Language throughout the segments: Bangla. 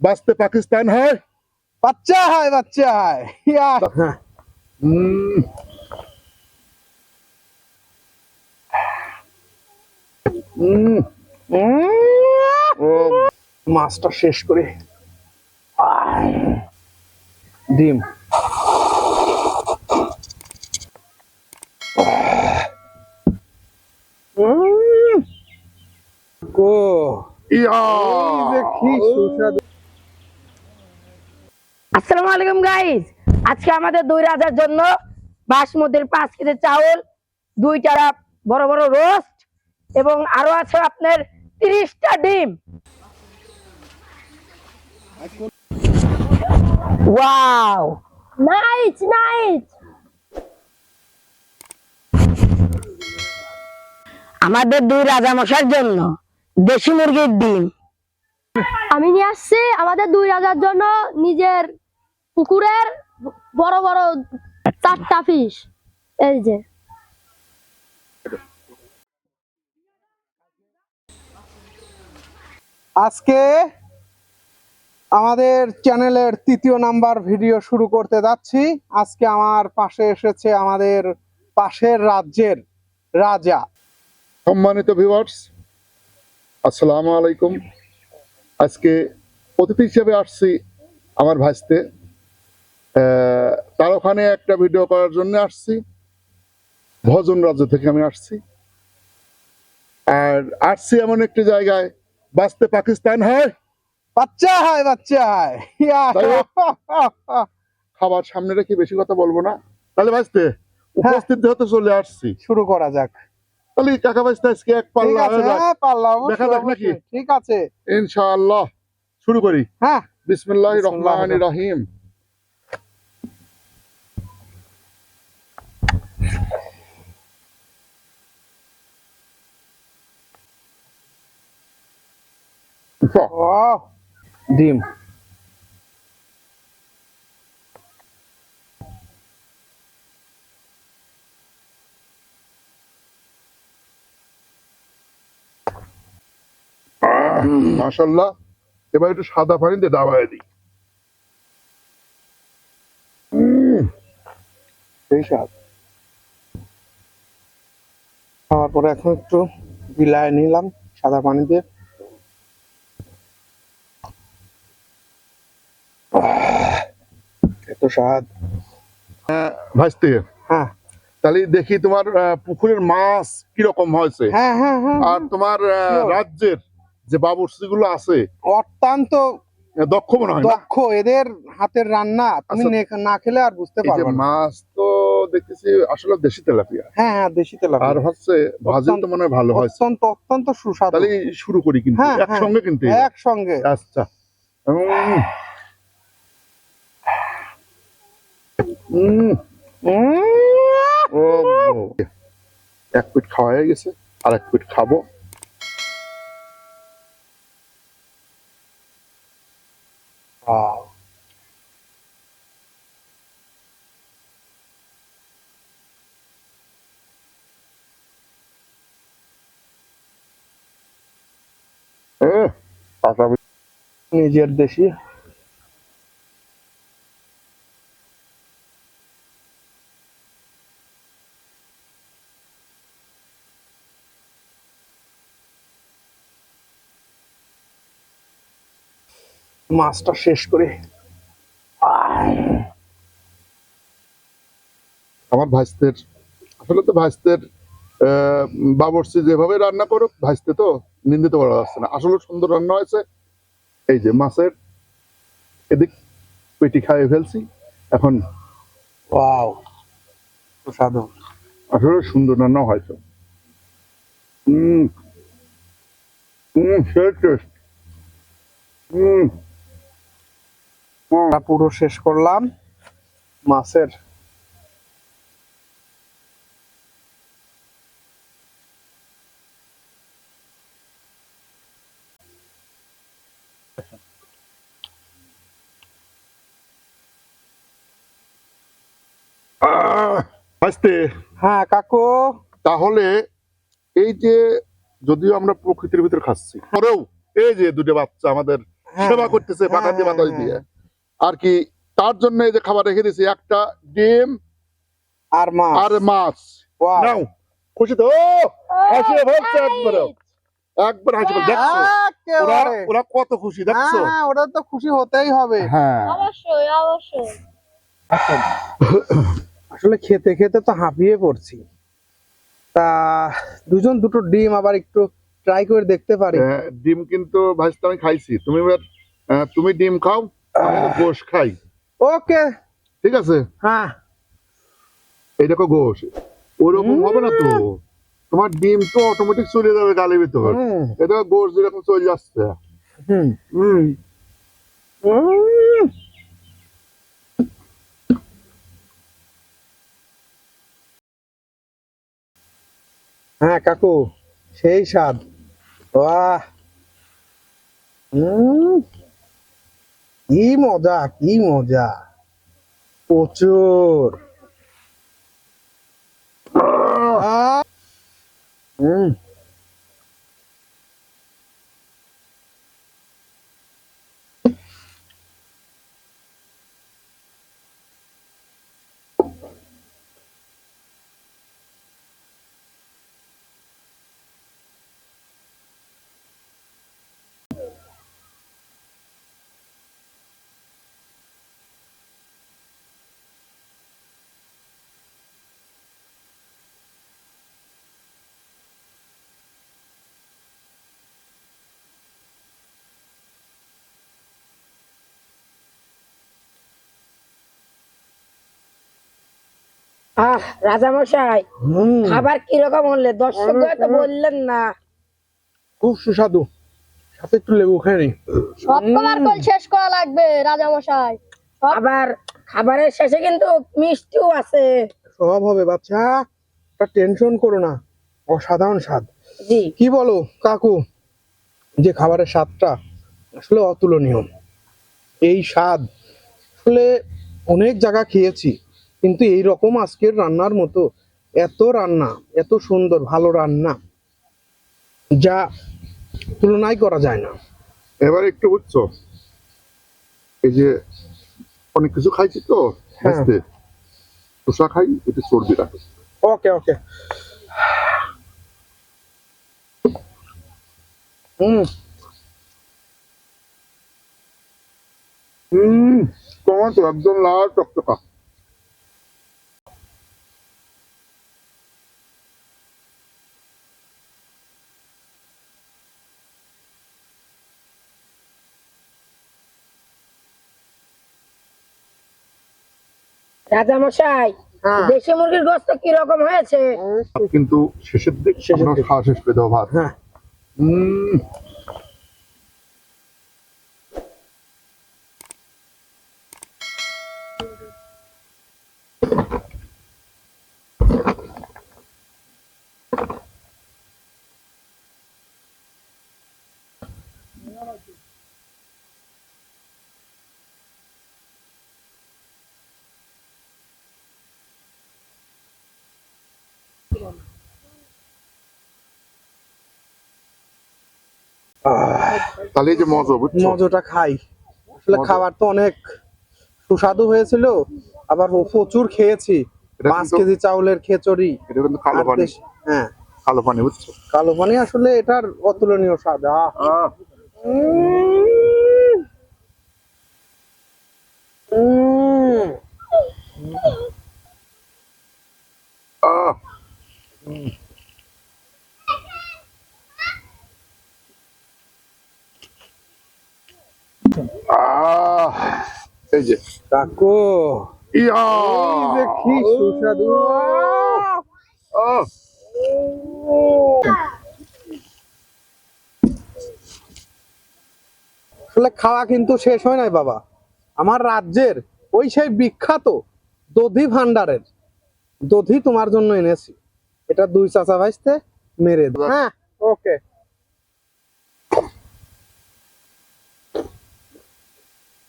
বাঁচতে পাকিস্তান হয়, বাচ্চা হয় বাচ্চা হয় ও মাছটা শেষ করে ডিম গো ইয়া এই যে কি সুস্বাদু। আসসালামু আলাইকুম গাইস, আজকে আমাদের দুই রাজার জন্য বাসমতির 5 কেজি চাউল, 2টা বড় বড় রোস্ট এবং আরো আছে আপনার 30টা ডিম। Wow, nice nice. আমাদের দুই রাজা মশার জন্য দেশি মুরগির ডিম। আমি নিয়ে আসছি আমাদের দুই রাজার জন্য নিজের পুকুরের বড় বড় 4টা ফিশ। এই যে আজকে আমাদের চ্যানেলের 3য় নাম্বার ভিডিও শুরু করতে যাচ্ছি। আজকে আমার পাশে এসেছে আমাদের পাশের রাজ্যের রাজা। সম্মানিত ভিউয়ার্স, আসসালামু আলাইকুম। আজকে অতিথি হিসেবে আসছি আমার ভাইস্তে, তার ওখানে একটা ভিডিও করার জন্য আসছি। ভজন রাজ্য থেকে আমি আসছি, আর আসছি এমন একটি জায়গায় বাঁচতে পাকিস্তান হয়, বাচ্চা হয় বাচ্চা হয় তাই হোক, খাবার সামনে রেখে বেশি কথা বলবো না। তাহলে ভাইস্তে উপস্থিত যেহেতু চলে আসছি, শুরু করা যাক। তাহলে কাকা ভাইস্তে আজকে এক ঠিক পাল্লা আছে, হয়ে যাক। হ্যাঁ পারলাম, দেখা যাক নাকি? ঠিক আছে, ইনশাআল্লাহ শুরু করি। হ্যাঁ। বিসমিল্লাহির রহমানির রহিম। ও ডিম মাশাআল্লাহ। এবার একটু সাদা পানি দিয়ে দাবায় দিই। সেই স্বাদ। খাওয়ার পরে এখন একটু বিলায় নিলাম সাদা পানি দিয়ে। এত স্বাদ। ভাজতে হ্যাঁ তাহলে দেখি তোমার পুকুরের মাছ কিরকম হয়েছে, হ্যাঁ হ্যাঁ হ্যাঁ, আর তোমার Sure. রাজ্যের যে বাবুর্চি গুলো আছে অত্যন্ত দক্ষ মনে হয় না? দক্ষ এদের হাতের রান্না। তুমি আচ্ছা। না খেলে আর বুঝতে এই যে পারবে না। মাছ তো দেখতেছি আসলে দেশি তেলাপিয়া, হ্যাঁ হ্যাঁ, দেশি আর তেলাপিয়া, হচ্ছে ভাজিল তো মনে হয় ভালো হয়েছে। অত্যন্ত অত্যন্ত সুস্বাদু। তাহলে শুরু করি কিন্তু হ্যাঁ, হ্যাঁ, একসঙ্গে কিন্তু একসঙ্গে। আচ্ছা। উম, ও এক পিঠ খাওয়া হয়ে গেছে, আর এক পিঠ খাবো। Wow. নিজের দেশি মাছটা শেষ করে আমার ভাইস্তের, আসলে তো ভাইস্তের বাবুর্চি যেভাবে রান্না করুক, ভাইস্তে তো নিন্দিত করা যাচ্ছে না, আসলে সুন্দর রান্না হয়েছে। এই যে মাছের এদিক পেটি খাইয়ে ফেলছি এখন। ওয়াও, সুস্বাদু। আসলে সুন্দর রান্না হয়েছে। সেই টেস্ট। পুরো শেষ করলাম মাছের। ভাইস্তে, হ্যাঁ কাকু, তাহলে এই যে যদিও আমরা প্রকৃতির ভিতর খাচ্ছি, পরেও এই যে দুটো বাচ্চা আমাদের হ্যাঁ, সেবা করতেছে হ্যাঁ, পাটা দিয়ে হ্যাঁ, বাতাস দিয়ে। আর কি তার জন্য এই যে খাবার রেখে দিয়েছি, একটা ডিম আর মাছ। আর মাছ। Wow! নাও, খুশি তো? হাসি বলছে একবারে, একবার হাসি বলছে। দেখছো ওরা একেবারে। ওরা কত খুশি, দেখছো? হ্যাঁ, ওটা তো খুশি হতেই হবে। হ্যাঁ, অবশ্যই অবশ্যই। আসলে খেতে খেতে তো হাঁপিয়ে পড়ছি। তা দুজন দুটো ডিম আবার একটু ট্রাই করে দেখতে পারি। ডিম কিন্তু ভাজতে আমি খাইছি, তুমি এবার তুমি ডিম খাও, আমি গোশ খাই, ওকে, ঠিক আছে? হ্যাঁ। এই দেখো গোশ, ওরকম হবে না তো, তোমার ডিম তো অটোমেটিক চলে যাবে গালের ভিতর। হুম, এটা গোশ যেরকম চলে যাচ্ছে। হুম, হুম, হুম। হ্যাঁ কাকু, সেই স্বাদ। বাহ, কি মজা, কি মজা, প্রচুর। আহ, হুম। রাজামশাই, হুম, খাবার কিরকম হলে দর্শক তো বললেন না। খুব সুস্বাদু, সাথে একটু লেবু খেয়ে নি। সব খাবার কল শেষ করা লাগবে রাজামশাই। আবার খাবারের শেষে কিন্তু মিষ্টিও আছে। সব হবে বাচ্চা, তা টেনশন করো না, অসাধারণ স্বাদ। জি, কি বলো কাকু, যে খাবারের স্বাদটা আসলে অতুলনীয়। এই স্বাদ আসলে অনেক জায়গা খেয়েছি, কিন্তু এই রকম আজকের রান্নার মতো এত রান্না, এত সুন্দর ভালো রান্না যা তুলনাই করা যায় না। এবার একটু বুঝছো, এই যে অনেক কিছু খাইছি তো হ্যাঁ। ভাজতে, শসা খাই, এটা চর্বি রাখে। ওকে ওকে। হুম, টমেটো একদম লাল টকটকা। রাজামশাই, হ্যাঁ, দেশি মুরগির গোস্ত কিরকম হয়েছে? কিন্তু শেষের দিক শেষের দিক। খাওয়া শেষ করে দেওয়া ভাত। হ্যাঁ। উম, তাহলে এই যে মজা, বুঝছো? মজাটা খাই, আসলে মজা। খাবার তো অনেক সুস্বাদু হয়েছিল, আবার প্রচুর খেয়েছি। এটা 5 কিন্তু- কেজি চাউলের খিচুড়ি। এটা কিন্তু কালো আর পানি, হ্যাঁ, কালো পানি, বুঝছো? কালো পানি আসলে এটার অতুলনীয় স্বাদ। আহ, উম, উম, আহ, আহ, এই যে কাকু, ইয়া, এই যে কি সুস্বাদু। আহ, আসলে খাওয়া কিন্তু শেষ হয় নাই বাবা। আমার রাজ্যের ওই সেই বিখ্যাত দধি ভান্ডারের দধি তোমার জন্য এনেছি। এটা 2 চাচা ভাইস্তে মেরে দাও। হ্যাঁ, ওকে।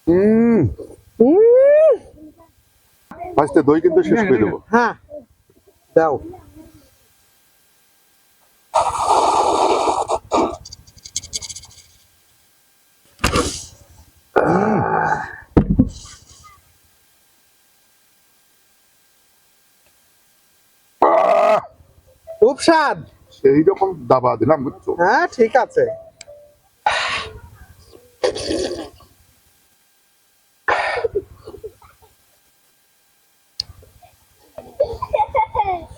উম, উম, ভাজতে দই কিন্তু শেষ করে দেবো। হ্যাঁ, দাও। খুব স্বাদ। সেই রকম দাবা দিলাম, বুঝছো? হ্যাঁ ঠিক আছে।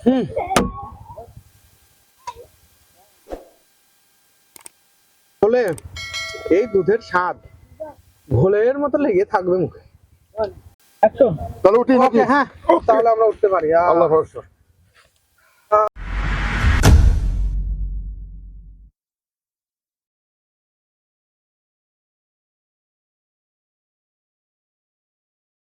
হুম। বলে এই দুধের স্বাদ ঘোলের মতো লেগে থাকবে মুখে। তাহলে উঠি নাকি? ওকে, হ্যাঁ তাহলে আমরা উঠতে পারি। আল্লাহ ভরসা।